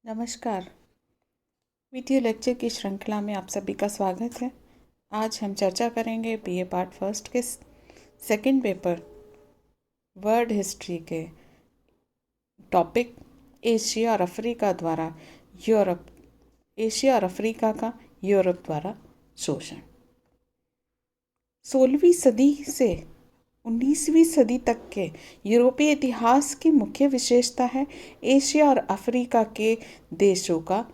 नमस्कार। Video lecture की श्रृंखला में आप सभी का स्वागत है। आज हम चर्चा करेंगे बीए पार्ट फर्स्ट के सेकंड पेपर वर्ल्ड हिस्ट्री के टॉपिक एशिया और अफ्रीका का यूरोप द्वारा शोषण। 16वीं सदी से 19वीं सदी तक के यूरोपीय इतिहास की मुख्य विशेषता है एशिया और अफ्रीका के देशों का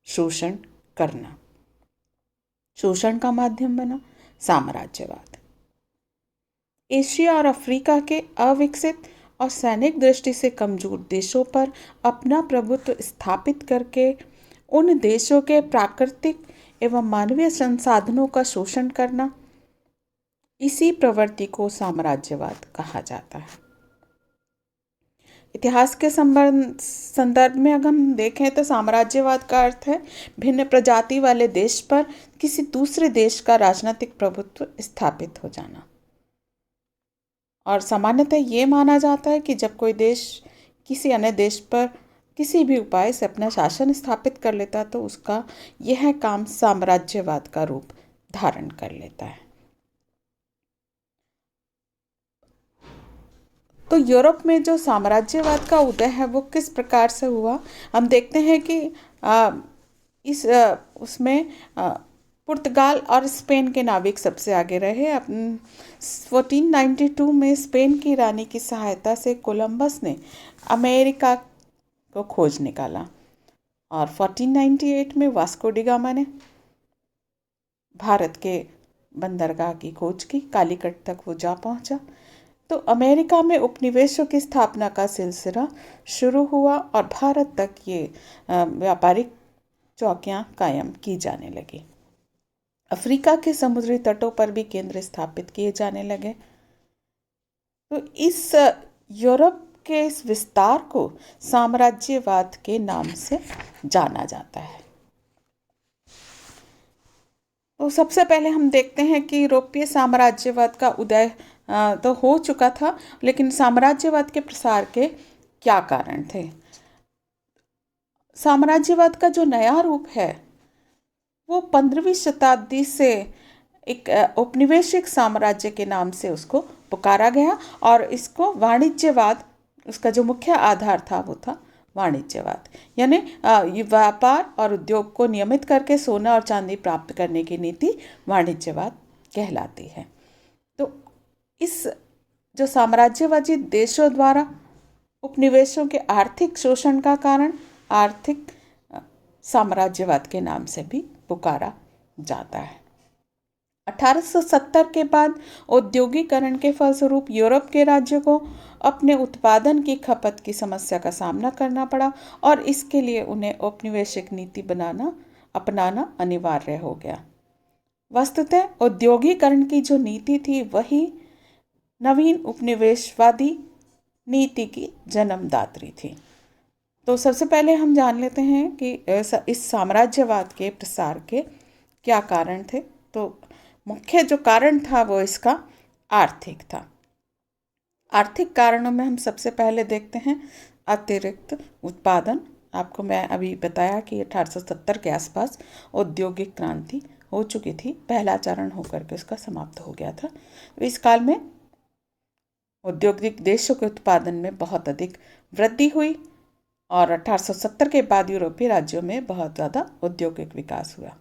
शोषण करना। शोषण का माध्यम बना साम्राज्यवाद। एशिया और अफ्रीका के अविकसित और सैनिक दृष्टि से कमजोर देशों पर अपना प्रभुत्व स्थापित करके उन देशों के प्राकृतिक एवं मानवीय संसाधनों का शोषण करना, इसी प्रवृत्ति को साम्राज्यवाद कहा जाता है। इतिहास के संदर्भ में अगर हम देखें तो साम्राज्यवाद का अर्थ है भिन्न प्रजाति वाले देश पर किसी दूसरे देश का राजनीतिक प्रभुत्व स्थापित हो जाना। और सामान्यतः ये माना जाता है कि जब कोई देश किसी अन्य देश पर किसी भी उपाय से अपना शासन स्थापित कर लेता तो उसका यह काम साम्राज्यवाद का रूप धारण कर लेता है। तो यूरोप में जो साम्राज्यवाद का उदय है वो किस प्रकार से हुआ, हम देखते हैं कि उसमें पुर्तगाल और स्पेन के नाविक सबसे आगे रहे। 1492 में स्पेन की रानी की सहायता से कोलंबस ने अमेरिका को खोज निकाला और 1498 में वास्को डी गामा ने भारत के बंदरगाह की खोज की। कालीकट तक वो जा पहुंचा तो अमेरिका में उपनिवेशों की स्थापना का सिलसिला शुरू हुआ और भारत तक ये व्यापारिक चौकियां कायम की जाने लगी। अफ्रीका के समुद्री तटों पर भी केंद्र स्थापित किए जाने लगे। तो इस यूरोप के इस विस्तार को साम्राज्यवाद के नाम से जाना जाता है। तो सबसे पहले हम देखते हैं कि यूरोपीय साम्राज्यवाद का उदय तो हो चुका था, लेकिन साम्राज्यवाद के प्रसार के क्या कारण थे। साम्राज्यवाद का जो नया रूप है वो 15वीं शताब्दी से एक औपनिवेशिक साम्राज्य के नाम से उसको पुकारा गया और इसको वाणिज्यवाद, उसका जो मुख्य आधार था वो था वाणिज्यवाद, यानी व्यापार और उद्योग को नियमित करके सोना और चांदी प्राप्त करने की नीति वाणिज्यवाद कहलाती है। तो इस जो साम्राज्यवादी देशों द्वारा उपनिवेशों के आर्थिक शोषण का कारण आर्थिक साम्राज्यवाद के नाम से भी पुकारा जाता है। 1870 के बाद औद्योगिकरण के फलस्वरूप यूरोप के राज्यों को अपने उत्पादन की खपत की समस्या का सामना करना पड़ा और इसके लिए उन्हें औपनिवेशिक नीति अपनाना अनिवार्य हो गया। वस्तुतः औद्योगिकरण की जो नीति थी वही नवीन उपनिवेशवादी नीति की जन्मदात्री थी। तो सबसे पहले हम जान लेते हैं कि इस साम्राज्यवाद के प्रसार के क्या कारण थे। तो मुख्य जो कारण था वो इसका आर्थिक था। आर्थिक कारणों में हम सबसे पहले देखते हैं अतिरिक्त उत्पादन। आपको मैं अभी बताया कि 1870 के आसपास औद्योगिक क्रांति हो चुकी थी, पहला चरण होकर के उसका समाप्त हो गया था। तो इस काल में औद्योगिक देशों के उत्पादन में बहुत अधिक वृद्धि हुई और 1870 के बाद यूरोपीय राज्यों में बहुत ज़्यादा औद्योगिक विकास हुआ।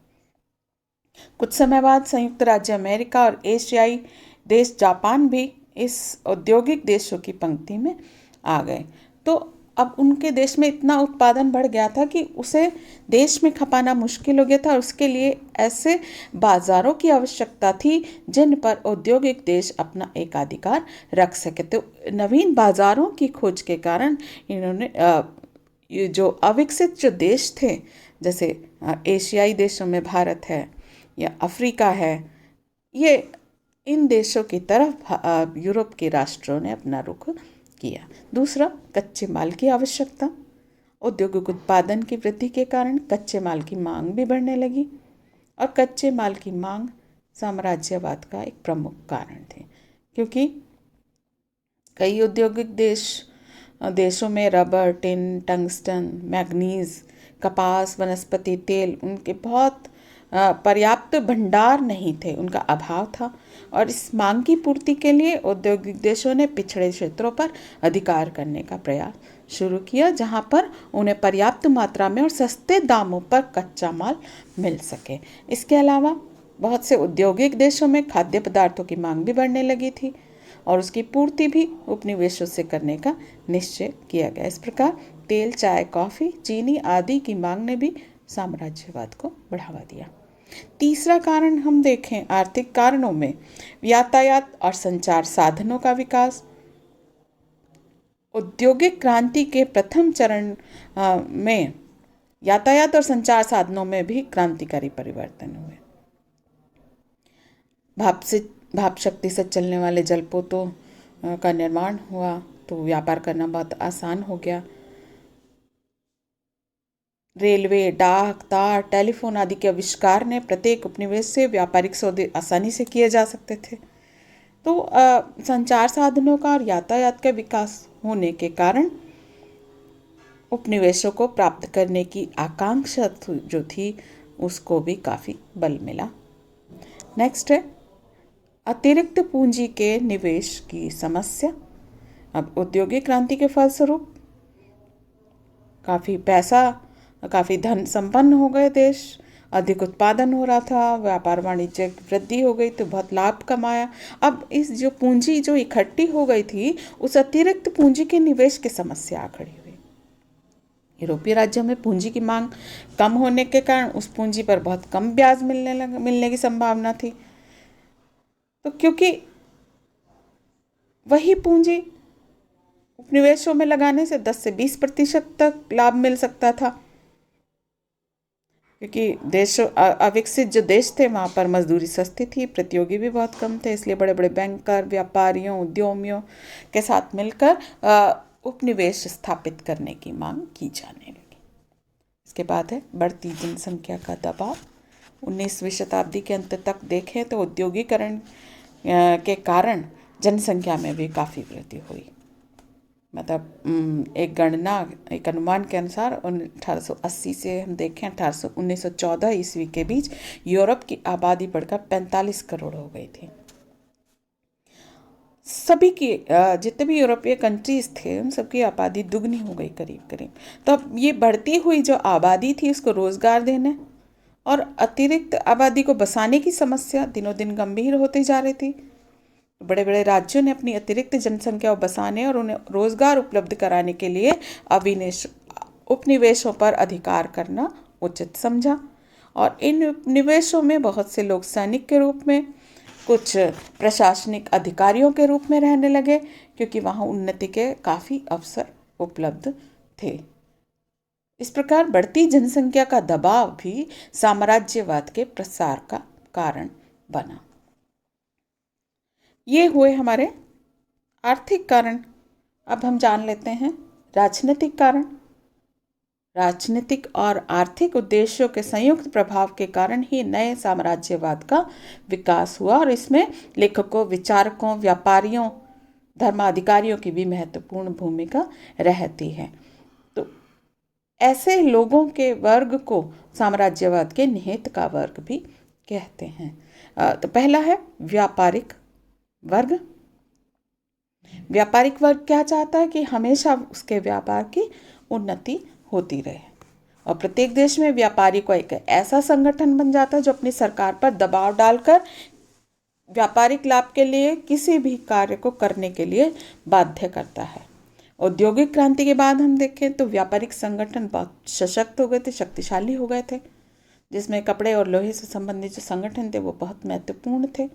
कुछ समय बाद संयुक्त राज्य अमेरिका और एशियाई देश जापान भी इस औद्योगिक देशों की पंक्ति में आ गए। तो अब उनके देश में इतना उत्पादन बढ़ गया था कि उसे देश में खपाना मुश्किल हो गया था और उसके लिए ऐसे बाज़ारों की आवश्यकता थी जिन पर औद्योगिक देश अपना एकाधिकार रख सके। तो नवीन बाज़ारों की खोज के कारण इन्होंने ये जो अविकसित जो देश थे, जैसे एशियाई देशों में भारत है या अफ्रीका है, ये इन देशों की तरफ यूरोप के राष्ट्रों ने अपना रुख किया। दूसरा, कच्चे माल की आवश्यकता। औद्योगिक उत्पादन की वृद्धि के कारण कच्चे माल की मांग भी बढ़ने लगी और कच्चे माल की मांग साम्राज्यवाद का एक प्रमुख कारण थे, क्योंकि कई औद्योगिक देश देशों में रबर, टिन, टंगस्टन, मैग्नीज, कपास, वनस्पति तेल उनके बहुत पर्याप्त भंडार नहीं थे, उनका अभाव था। और इस मांग की पूर्ति के लिए औद्योगिक देशों ने पिछड़े क्षेत्रों पर अधिकार करने का प्रयास शुरू किया, जहां पर उन्हें पर्याप्त मात्रा में और सस्ते दामों पर कच्चा माल मिल सके। इसके अलावा बहुत से औद्योगिक देशों में खाद्य पदार्थों की मांग भी बढ़ने लगी थी और उसकी पूर्ति भी उपनिवेशों से करने का निश्चय किया गया। इस प्रकार तेल, चाय, कॉफ़ी, चीनी आदि की मांग ने भी साम्राज्यवाद को बढ़ावा दिया। तीसरा कारण हम देखें आर्थिक कारणों में यातायात और संचार साधनों का विकास। औद्योगिक क्रांति के प्रथम चरण में यातायात और संचार साधनों में भी क्रांतिकारी परिवर्तन हुए। भाप शक्ति से चलने वाले जलपोतों का निर्माण हुआ तो व्यापार करना बहुत आसान हो गया। रेलवे, डाक, तार, टेलीफोन आदि के आविष्कार ने प्रत्येक उपनिवेश से व्यापारिक सौदे आसानी से किए जा सकते थे। तो संचार साधनों का और यातायात का विकास होने के कारण उपनिवेशों को प्राप्त करने की आकांक्षा जो थी उसको भी काफ़ी बल मिला। नेक्स्ट है अतिरिक्त पूंजी के निवेश की समस्या। अब औद्योगिक क्रांति के फलस्वरूप काफ़ी धन संपन्न हो गए देश, अधिक उत्पादन हो रहा था, व्यापार वाणिज्य वृद्धि हो गई तो बहुत लाभ कमाया। अब इस जो पूंजी जो इकट्ठी हो गई थी उस अतिरिक्त पूंजी के निवेश की समस्या आ खड़ी हुई। यूरोपीय राज्यों में पूंजी की मांग कम होने के कारण उस पूंजी पर बहुत कम ब्याज मिलने की संभावना थी। तो क्योंकि वही पूंजी उपनिवेशों में लगाने से 10 से 20% तक लाभ मिल सकता था, क्योंकि अविकसित जो देश थे वहाँ पर मजदूरी सस्ती थी, प्रतियोगी भी बहुत कम थे, इसलिए बड़े बड़े बैंकर, व्यापारियों, उद्यमियों के साथ मिलकर उपनिवेश स्थापित करने की मांग की जाने लगी। इसके बाद है बढ़ती जनसंख्या का दबाव। 19वीं शताब्दी के अंत तक देखें तो औद्योगिकरण के कारण जनसंख्या में भी काफ़ी वृद्धि हुई। मतलब एक अनुमान के अनुसार 1880 से हम देखें 1914 ईस्वी के बीच यूरोप की आबादी बढ़कर 45 करोड़ हो गई थी। सभी की जितने भी यूरोपीय कंट्रीज थे उन सबकी आबादी दुगनी हो गई करीब करीब। तो अब ये बढ़ती हुई जो आबादी थी उसको रोजगार देने और अतिरिक्त आबादी को बसाने की समस्या दिनों दिन गंभीर होती जा रही थी। बड़े बड़े राज्यों ने अपनी अतिरिक्त जनसंख्या को बसाने और उन्हें रोजगार उपलब्ध कराने के लिए उपनिवेशों पर अधिकार करना उचित समझा और इन उपनिवेशों में बहुत से लोग सैनिक के रूप में, कुछ प्रशासनिक अधिकारियों के रूप में रहने लगे, क्योंकि वहाँ उन्नति के काफ़ी अवसर उपलब्ध थे। इस प्रकार बढ़ती जनसंख्या का दबाव भी साम्राज्यवाद के प्रसार का कारण बना। ये हुए हमारे आर्थिक कारण। अब हम जान लेते हैं राजनीतिक कारण। राजनीतिक और आर्थिक उद्देश्यों के संयुक्त प्रभाव के कारण ही नए साम्राज्यवाद का विकास हुआ और इसमें लेखकों, विचारकों, व्यापारियों, धर्माधिकारियों की भी महत्वपूर्ण भूमिका रहती है। तो ऐसे लोगों के वर्ग को साम्राज्यवाद के निहित का वर्ग भी कहते हैं। तो पहला है व्यापारिक वर्ग। व्यापारिक वर्ग क्या चाहता है कि हमेशा उसके व्यापार की उन्नति होती रहे और प्रत्येक देश में व्यापारी को एक ऐसा संगठन बन जाता है जो अपनी सरकार पर दबाव डालकर व्यापारिक लाभ के लिए किसी भी कार्य को करने के लिए बाध्य करता है। औद्योगिक क्रांति के बाद हम देखें तो व्यापारिक संगठन बहुत सशक्त हो गए थे, शक्तिशाली हो गए थे, जिसमें कपड़े और लोहे से संबंधित जो संगठन थे वो बहुत महत्वपूर्ण थे।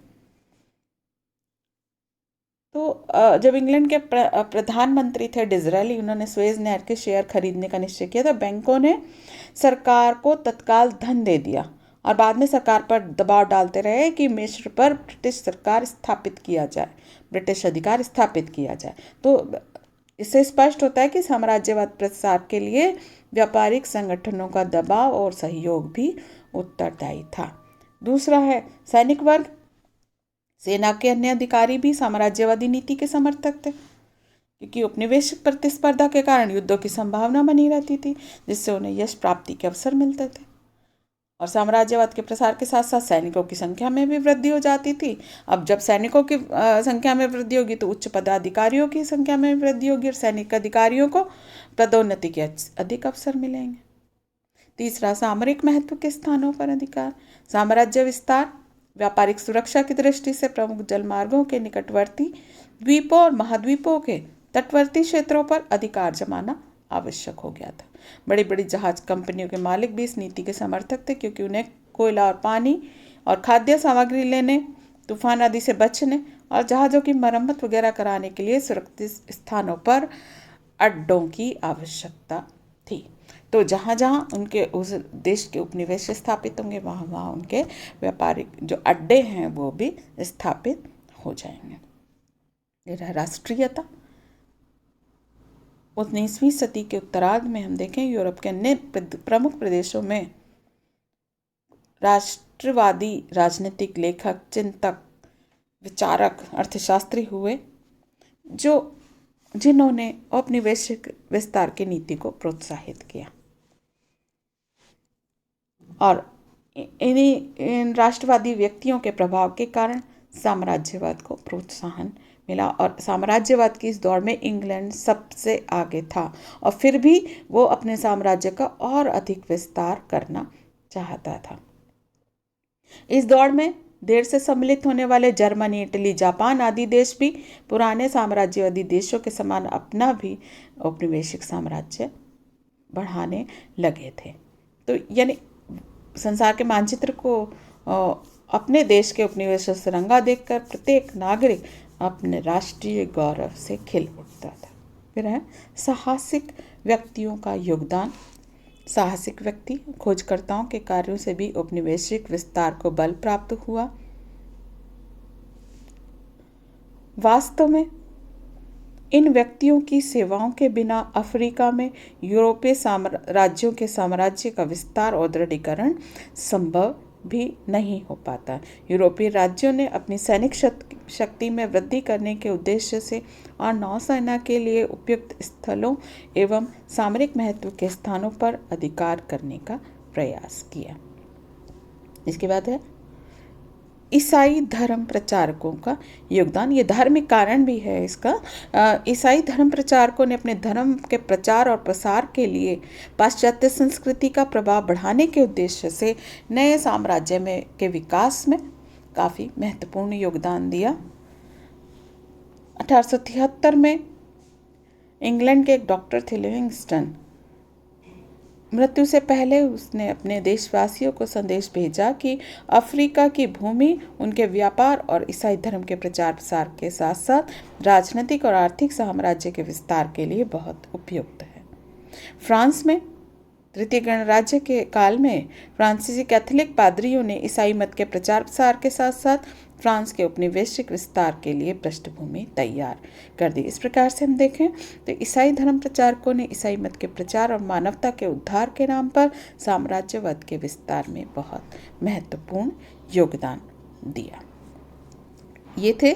तो जब इंग्लैंड के प्रधानमंत्री थे डिज़रायली, उन्होंने सुएज नहर के शेयर खरीदने का निश्चय किया तो बैंकों ने सरकार को तत्काल धन दे दिया और बाद में सरकार पर दबाव डालते रहे कि मिस्र पर ब्रिटिश सरकार स्थापित किया जाए, ब्रिटिश अधिकार स्थापित किया जाए। तो इससे स्पष्ट होता है कि साम्राज्यवाद प्रसार के लिए व्यापारिक संगठनों का दबाव और सहयोग भी उत्तरदायी था। दूसरा है सैनिक वर्ग। सेना के अन्य अधिकारी भी साम्राज्यवादी नीति के समर्थक थे, क्योंकि उपनिवेशिक प्रतिस्पर्धा के कारण युद्धों की संभावना बनी रहती थी, जिससे उन्हें यश प्राप्ति के अवसर मिलते थे। और साम्राज्यवाद के प्रसार के साथ साथ सैनिकों की संख्या में भी वृद्धि हो जाती थी। अब जब सैनिकों की संख्या में वृद्धि होगी तो उच्च पदाधिकारियों की संख्या में वृद्धि होगी और सैनिक अधिकारियों को पदोन्नति के अधिक अवसर मिलेंगे। तीसरा, सामरिक महत्व के स्थानों पर अधिकार। साम्राज्य विस्तार व्यापारिक सुरक्षा की दृष्टि से प्रमुख जलमार्गों के निकटवर्ती द्वीपों और महाद्वीपों के तटवर्ती क्षेत्रों पर अधिकार जमाना आवश्यक हो गया था। बड़ी बड़ी जहाज कंपनियों के मालिक भी इस नीति के समर्थक थे, क्योंकि उन्हें कोयला और पानी और खाद्य सामग्री लेने, तूफान आदि से बचने और जहाज़ों की मरम्मत वगैरह कराने के लिए सुरक्षित स्थानों पर अड्डों की आवश्यकता थी। तो जहाँ जहाँ उनके उस देश के उपनिवेश स्थापित होंगे वहाँ वहाँ उनके व्यापारिक जो अड्डे हैं वो भी स्थापित हो जाएंगे। ये रहा राष्ट्रीयता। 19वीं सदी के उत्तरार्ध में हम देखें यूरोप के अन्य प्रमुख प्रदेशों में राष्ट्रवादी राजनीतिक लेखक, चिंतक, विचारक, अर्थशास्त्री हुए जिन्होंने औपनिवेशिक विस्तार की नीति को प्रोत्साहित किया। और इन राष्ट्रवादी व्यक्तियों के प्रभाव के कारण साम्राज्यवाद को प्रोत्साहन मिला और साम्राज्यवाद की इस दौर में इंग्लैंड सबसे आगे था और फिर भी वो अपने साम्राज्य का और अधिक विस्तार करना चाहता था। इस दौर में देर से सम्मिलित होने वाले जर्मनी, इटली, जापान आदि देश भी पुराने साम्राज्यवादी देशों के समान अपना भी औपनिवेशिक साम्राज्य बढ़ाने लगे थे। तो यानी संसार के मानचित्र को अपने देश के उपनिवेश से रंगा देखकर प्रत्येक नागरिक अपने राष्ट्रीय गौरव से खिल उठता था। फिर है साहसिक व्यक्तियों का योगदान। साहसिक व्यक्ति खोजकर्ताओं के कार्यों से भी औपनिवेशिक विस्तार को बल प्राप्त हुआ। वास्तव में इन व्यक्तियों की सेवाओं के बिना अफ्रीका में यूरोपीय राज्यों के साम्राज्य का विस्तार और दृढ़ीकरण संभव भी नहीं हो पाता। यूरोपीय राज्यों ने अपनी सैनिक शक्ति में वृद्धि करने के उद्देश्य से और नौसेना के लिए उपयुक्त स्थलों एवं सामरिक महत्व के स्थानों पर अधिकार करने का प्रयास किया। इसके बाद है ईसाई धर्म प्रचारकों का योगदान। ये धार्मिक कारण भी है इसका। ईसाई धर्म प्रचारकों ने अपने धर्म के प्रचार और प्रसार के लिए पाश्चात्य संस्कृति का प्रभाव बढ़ाने के उद्देश्य से नए साम्राज्य के विकास में काफ़ी महत्वपूर्ण योगदान दिया। 1873 में इंग्लैंड के एक डॉक्टर थे लिविंगस्टन। मृत्यु से पहले उसने अपने देशवासियों को संदेश भेजा कि अफ्रीका की भूमि उनके व्यापार और ईसाई धर्म के प्रचार प्रसार के साथ साथ राजनीतिक और आर्थिक साम्राज्य के विस्तार के लिए बहुत उपयुक्त है। फ्रांस में तृतीय गणराज्य के काल में फ्रांसीसी कैथोलिक पादरियों ने ईसाई मत के प्रचार प्रसार के साथ साथ फ्रांस के उपनिवेशिक विस्तार के लिए पृष्ठभूमि तैयार कर दी। इस प्रकार से हम देखें तो ईसाई धर्म प्रचारकों ने ईसाई मत के प्रचार और मानवता के उद्धार के नाम पर साम्राज्यवाद के विस्तार में बहुत महत्वपूर्ण योगदान दिया। ये थे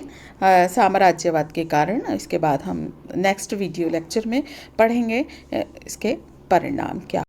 साम्राज्यवाद के कारण। इसके बाद हम नेक्स्ट वीडियो लेक्चर में पढ़ेंगे इसके परिणाम क्या